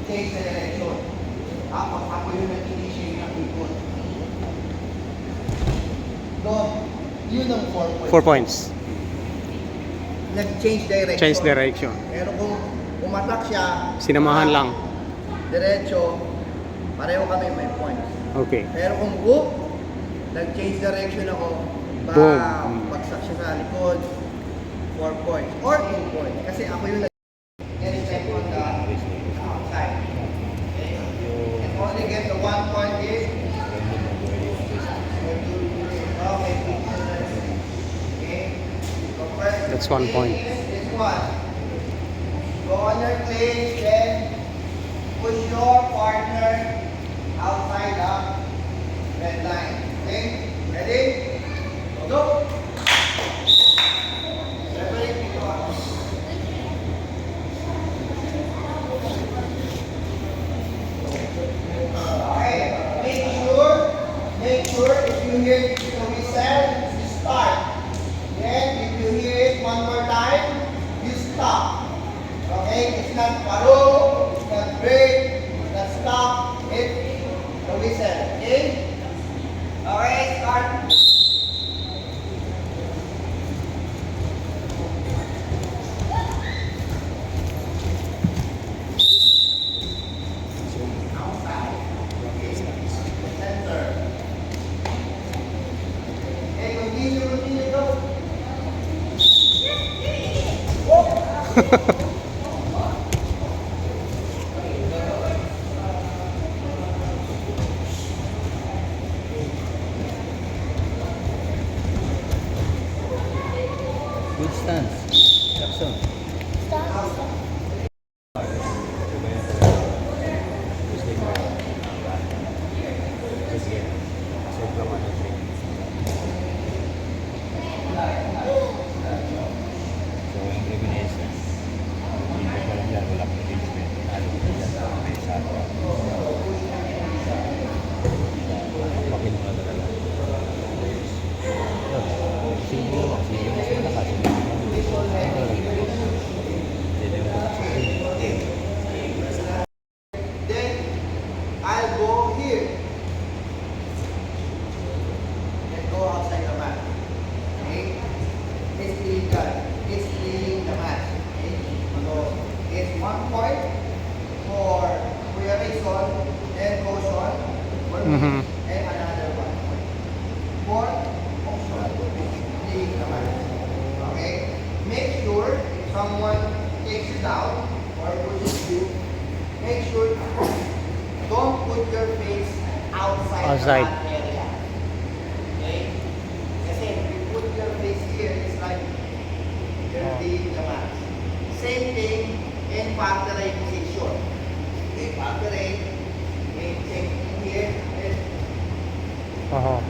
change the direction. Tapos ako yung nag-initiate ng ikot. Doon, yun ang 4 points. 4 points. Nag-change direction. Change direction. Pero kung umatak siya, Sinamahan lang. diretso, pareho kami may points. Okay. Pero kung whoop, nag-change direction ako, Boom. bagsak siya sa likod, 4 points. Or 2 points. Kasi ako yung nag-check on the outside. Okay? And only get the 1 point is okay. So first, That's 1 point. this one. Go on your clinch, then push your partner outside the red line. Okay? Ready? Go! Separate dito ako. Okay. Make sure if you hear the whistle, you start. Then if you hear it one more time, you stop. Okay? It's not paro, it's not break, it's not stop, it's the whistle. Okay? Okay, start. Outside. Okay. Center. Okay, continue, go. Good stance. Jackson. So, yung prevention, hindi ko lang yan, wala ko engagement. Ano ko yan, may sato. Pakin mo na talaga. Sige mas malakas. Then I'll go here and go outside the mat. Okay? It's illegal. It's leaving the mat. Okay? So it's 1 point for reason and caution. Mhm. And another 1 point for caution. Leaving the mat. Okay? Make sure if someone takes you down or pushes you, make sure don't put your face outside Outside. the mat area. Okay? Kasi if you put your face here, it's like you're leaving the mat. Same thing in partner position. Okay, partner. Okay, check here. Aha.